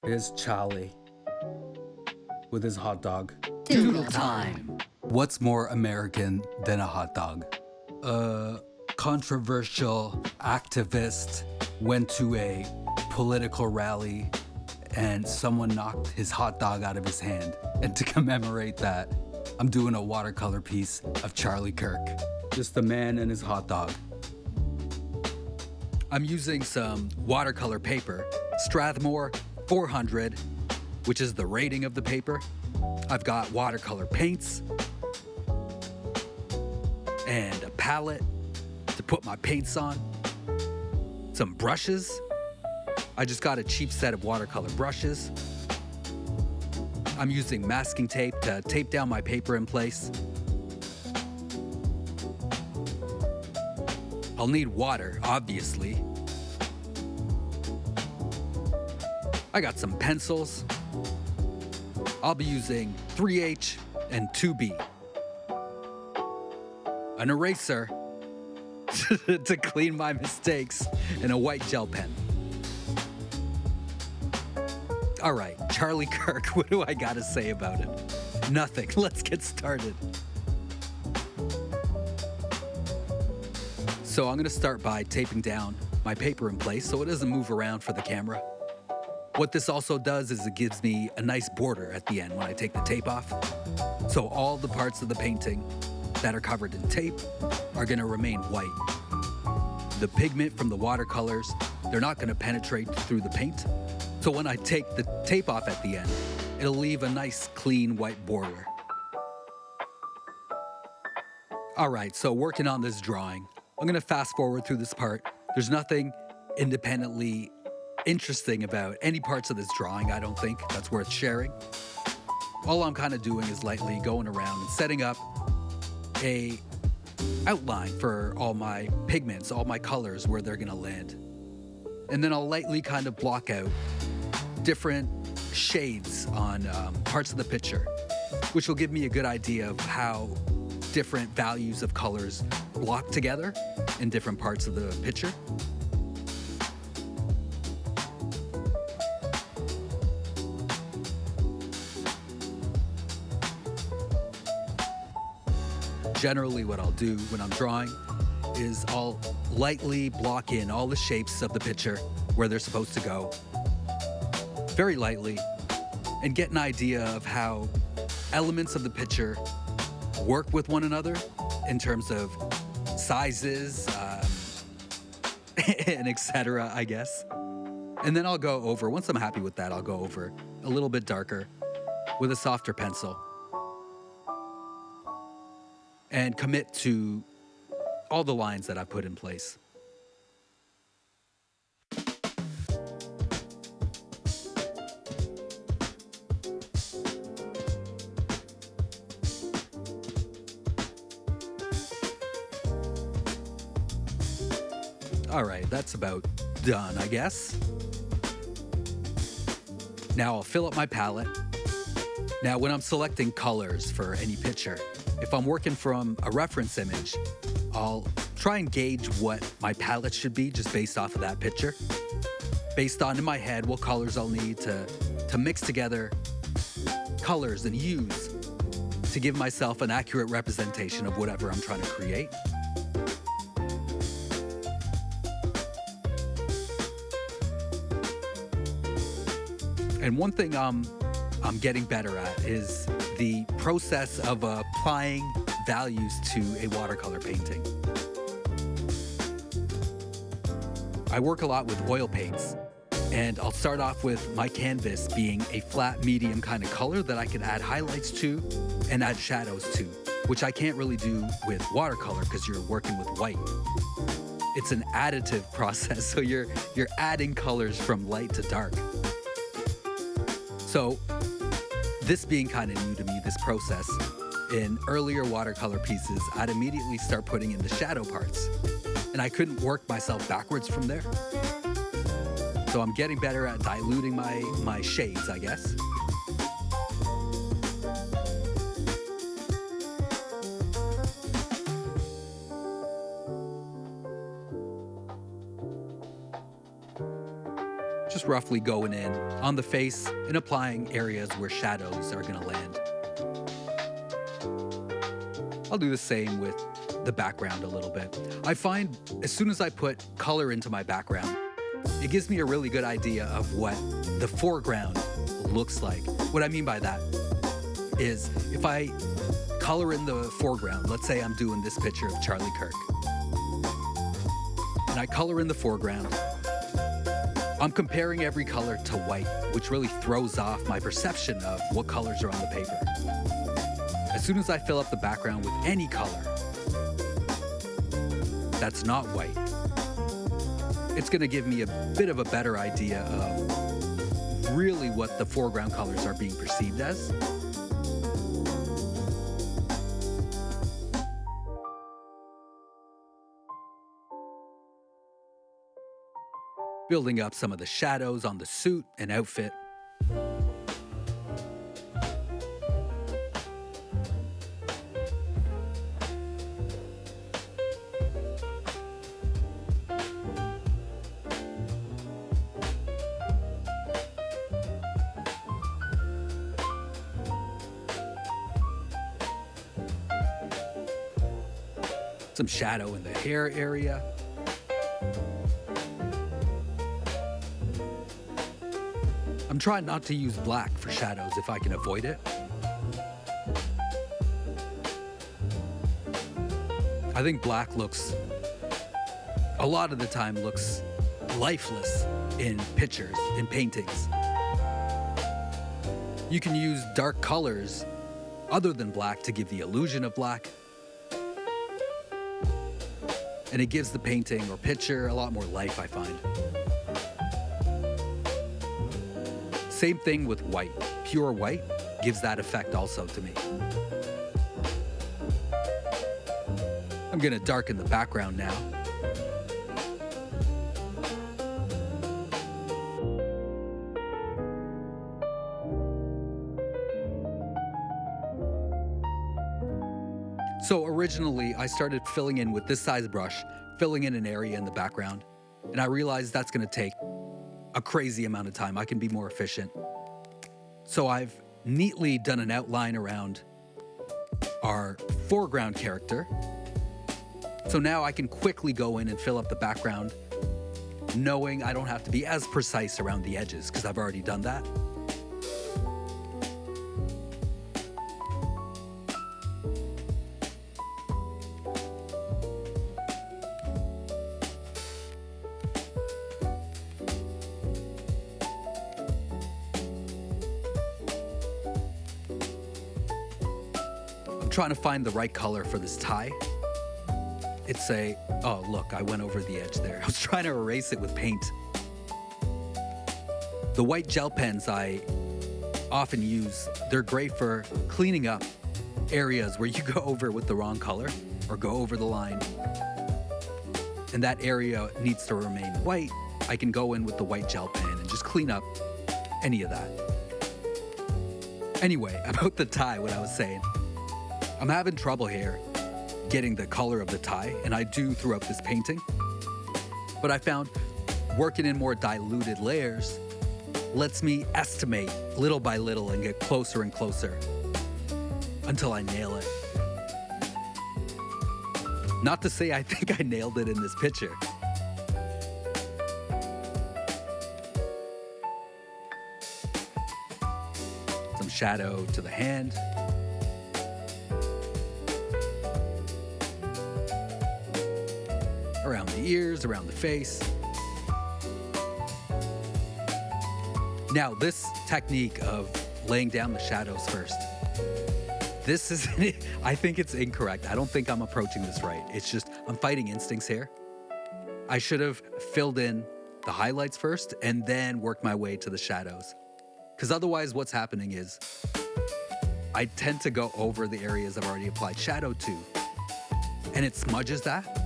Here's Charlie with his hot dog. Doodle time. What's more American than a hot dog? A controversial activist went to a political rally and someone knocked his hot dog out of his hand. And to commemorate that, I'm doing a watercolor piece of Charlie Kirk. Just a man and his hot dog. I'm using some watercolor paper, Strathmore 400, which is the rating of the paper. I've got watercolor paints and a palette to put my paints on, some brushes. I just got a cheap set of watercolor brushes. I'm using masking tape to tape down my paper in place. I'll need water, obviously. I got some pencils. I'll be using 3H and 2B. An eraser to clean my mistakes, and a white gel pen. All right, Charlie Kirk, what do I gotta say about him? Nothing. Let's get started. So I'm gonna start by taping down my paper in place so it doesn't move around for the camera. What this also does is it gives me a nice border at the end when I take the tape off. So all the parts of the painting that are covered in tape are gonna remain white. The pigment from the watercolors, they're not gonna penetrate through the paint. So when I take the tape off at the end, it'll leave a nice clean white border. All right, so working on this drawing, I'm gonna fast forward through this part. There's nothing independently interesting about any parts of this drawing, I don't think that's worth sharing. All I'm kind of doing is lightly going around and setting up a outline for all my pigments, all my colors, where they're gonna land. And then I'll lightly kind of block out different shades on parts of the picture, which will give me a good idea of how different values of colors block together in different parts of the picture. Generally, what I'll do when I'm drawing is I'll lightly block in all the shapes of the picture where they're supposed to go, very lightly, and get an idea of how elements of the picture work with one another in terms of sizes and etc., I guess. And then I'll go over, once I'm happy with that, I'll go over a little bit darker with a softer pencil and commit to all the lines that I put in place. All right, that's about done, I guess. Now I'll fill up my palette. Now when I'm selecting colors for any picture, if I'm working from a reference image, I'll try and gauge what my palette should be just based off of that picture. Based on, in my head, what colors I'll need to mix together colors and hues to give myself an accurate representation of whatever I'm trying to create. And one thing I'm getting better at is the process of applying values to a watercolor painting. I work a lot with oil paints, and I'll start off with my canvas being a flat, medium kind of color that I can add highlights to and add shadows to, which I can't really do with watercolor because you're working with white. It's an additive process, so you're adding colors from light to dark. So this being kind of new to me, this process, in earlier watercolor pieces, I'd immediately start putting in the shadow parts, and I couldn't work myself backwards from there. So I'm getting better at diluting my shades, I guess. just roughly going in on the face and applying areas where shadows are gonna land. I'll do the same with the background a little bit. I find as soon as I put color into my background, it gives me a really good idea of what the foreground looks like. What I mean by that is if I color in the foreground, let's say I'm doing this picture of Charlie Kirk, and I color in the foreground, I'm comparing every color to white, which really throws off my perception of what colors are on the paper. As soon as I fill up the background with any color that's not white, it's gonna give me a bit of a better idea of really what the foreground colors are being perceived as. Building up some of the shadows on the suit and outfit. Some shadow in the hair area. I'm trying not to use black for shadows if I can avoid it. I think black looks, a lot of the time looks lifeless in pictures, in paintings. You can use dark colors other than black to give the illusion of black. And it gives the painting or picture a lot more life, I find. Same thing with white. Pure white gives that effect also to me. I'm gonna darken the background now. So originally, I started filling in with this size brush, filling in an area in the background, and I realized that's gonna take a crazy amount of time. I can be more efficient. So I've neatly done an outline around our foreground character. So now I can quickly go in and fill up the background, knowing I don't have to be as precise around the edges because I've already done that. Trying to find the right color for this tie. It's oh look, I went over the edge there. I was trying to erase it with paint. The white gel pens I often use, they're great for cleaning up areas where you go over with the wrong color or go over the line. And that area needs to remain white. I can go in with the white gel pen and just clean up any of that. Anyway, about the tie, what I was saying. I'm having trouble here getting the color of the tie, and I do throughout this painting. But I found working in more diluted layers lets me estimate little by little and get closer and closer until I nail it. Not to say I think I nailed it in this picture. Some shadow to the hand. Around the ears, around the face. Now, this technique of laying down the shadows first, this is, I think it's incorrect. I don't think I'm approaching this right. It's just, I'm fighting instincts here. I should have filled in the highlights first and then worked my way to the shadows. Because otherwise what's happening is I tend to go over the areas I've already applied shadow to, and it smudges that.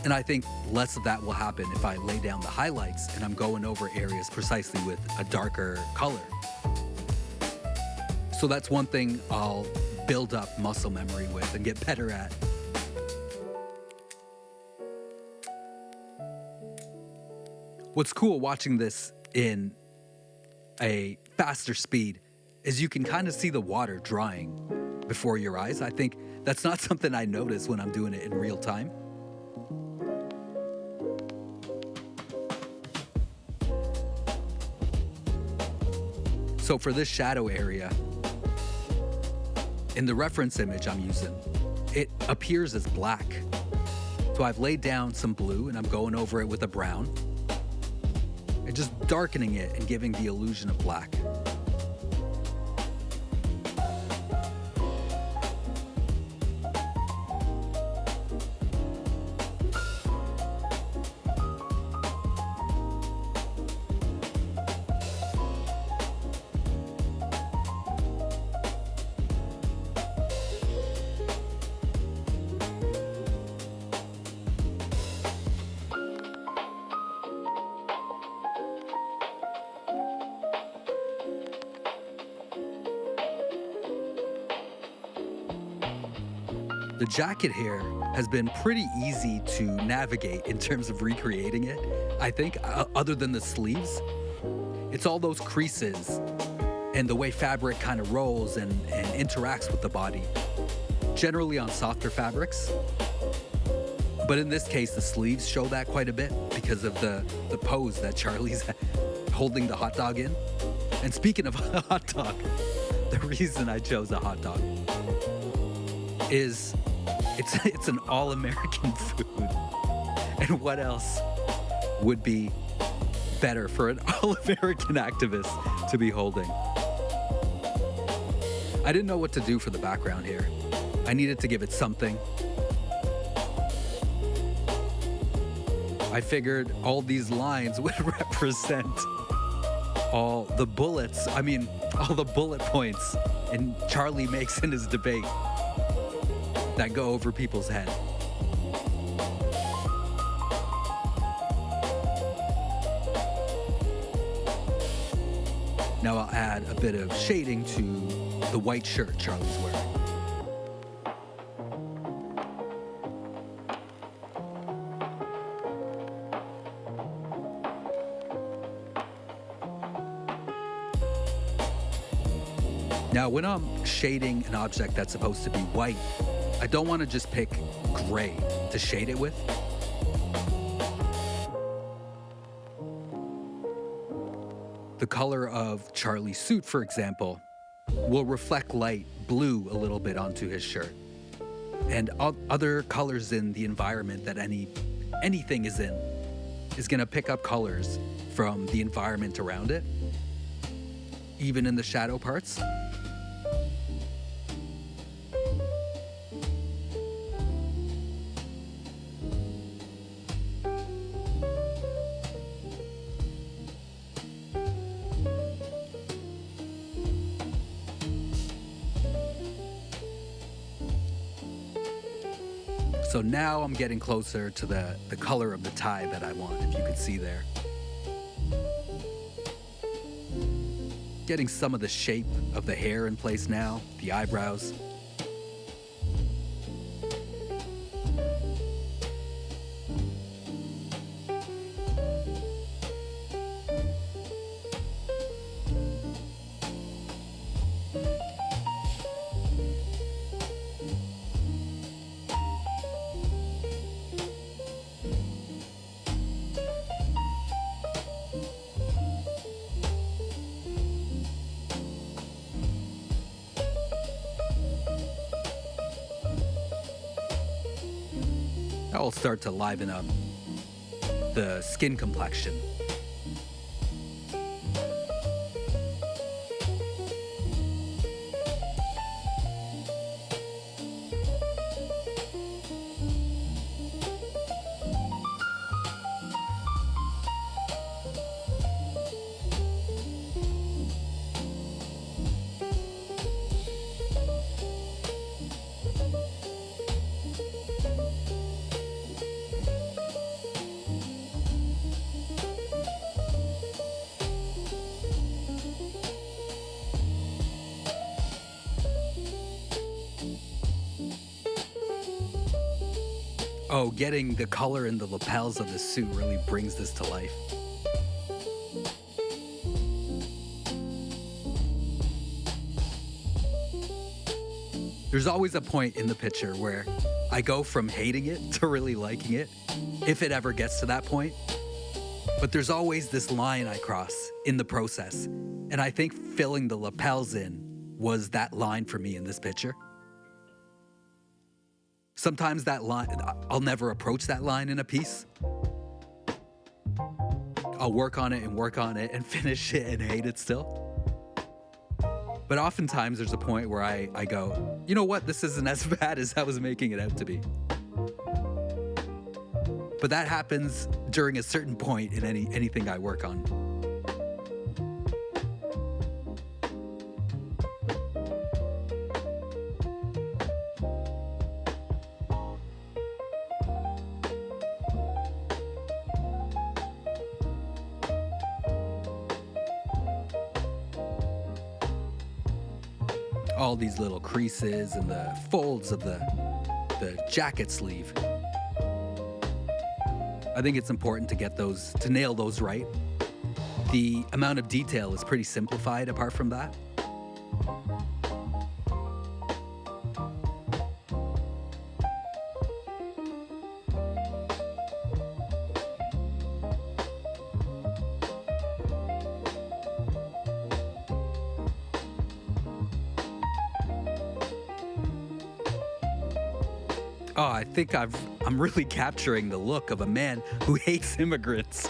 And I think less of that will happen if I lay down the highlights and I'm going over areas precisely with a darker color. So that's one thing I'll build up muscle memory with and get better at. What's cool watching this in a faster speed is you can kind of see the water drying before your eyes. I think that's not something I notice when I'm doing it in real time. So for this shadow area, in the reference image I'm using, it appears as black. So I've laid down some blue and I'm going over it with a brown and just darkening it and giving the illusion of black. The jacket here has been pretty easy to navigate in terms of recreating it, I think, other than the sleeves. It's all those creases and the way fabric kind of rolls and interacts with the body, generally on softer fabrics. But in this case, the sleeves show that quite a bit because of the pose that Charlie's holding the hot dog in. And speaking of a hot dog, the reason I chose a hot dog is it's an all-American food. And what else would be better for an all-American activist to be holding? I didn't know what to do for the background here. I needed to give it something. I figured all these lines would represent all the bullet points and Charlie makes in his debate that go over people's head. Now I'll add a bit of shading to the white shirt Charlie's wearing. Now, when I'm shading an object that's supposed to be white, I don't want to just pick gray to shade it with. The color of Charlie's suit, for example, will reflect light blue a little bit onto his shirt. And other colors in the environment that anything is in is going to pick up colors from the environment around it, even in the shadow parts. So now I'm getting closer to the color of the tie that I want, if you could see there. Getting some of the shape of the hair in place now, the eyebrows. I'll start to liven up the skin complexion. Oh, getting the color in the lapels of the suit really brings this to life. There's always a point in the picture where I go from hating it to really liking it, if it ever gets to that point. But there's always this line I cross in the process. And I think filling the lapels in was that line for me in this picture. Sometimes that line, I'll never approach that line in a piece. I'll work on it and finish it and hate it still. But oftentimes there's a point where I go, you know what, this isn't as bad as I was making it out to be. But that happens during a certain point in anything I work on. All these little creases and the folds of the jacket sleeve. I think it's important to get those, to nail those right. The amount of detail is pretty simplified apart from that. Oh, I think I'm really capturing the look of a man who hates immigrants.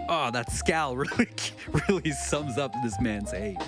Oh, that scowl really sums up this man's hate.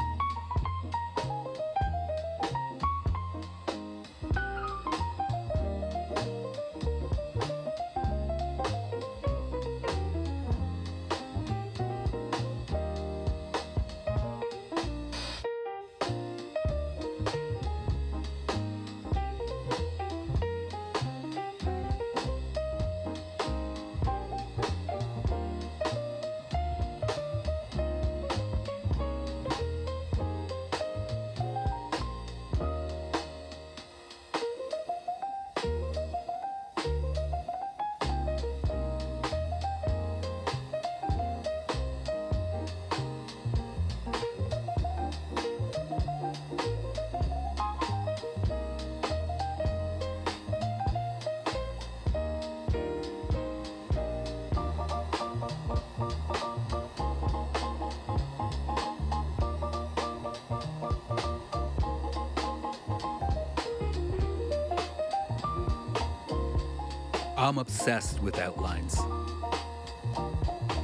I'm obsessed with outlines.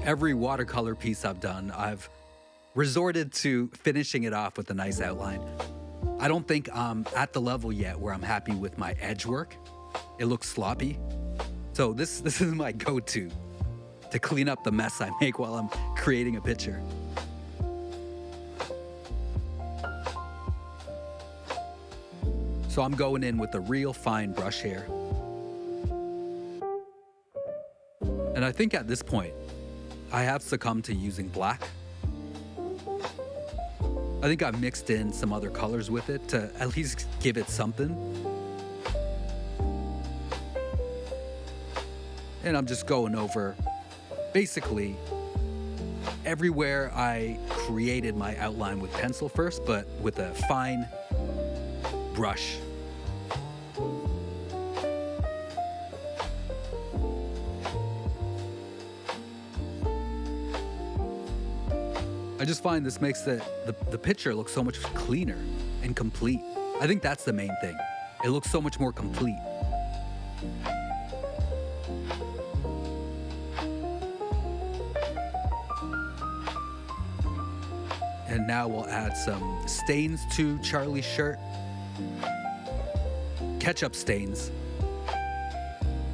Every watercolor piece I've done, I've resorted to finishing it off with a nice outline. I don't think I'm at the level yet where I'm happy with my edge work. It looks sloppy. So this is my go-to to clean up the mess I make while I'm creating a picture. So I'm going in with a real fine brush here. And I think at this point, I have succumbed to using black. I think I've mixed in some other colors with it to at least give it something. And I'm just going over, basically, everywhere I created my outline with pencil first, but with a fine brush. I just find this makes the picture look so much cleaner and complete. I think that's the main thing. It looks so much more complete. And now we'll add some stains to Charlie's shirt. Ketchup stains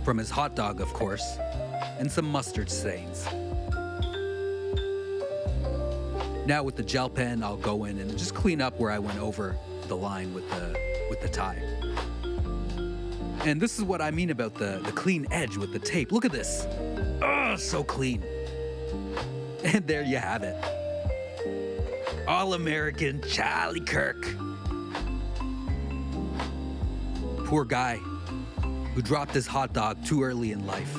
from his hot dog, of course, and some mustard stains. Now with the gel pen, I'll go in and just clean up where I went over the line with the tie. And this is what I mean about the clean edge with the tape. Look at this. Oh, so clean. And there you have it. All-American Charlie Kirk. Poor guy who dropped his hot dog too early in life.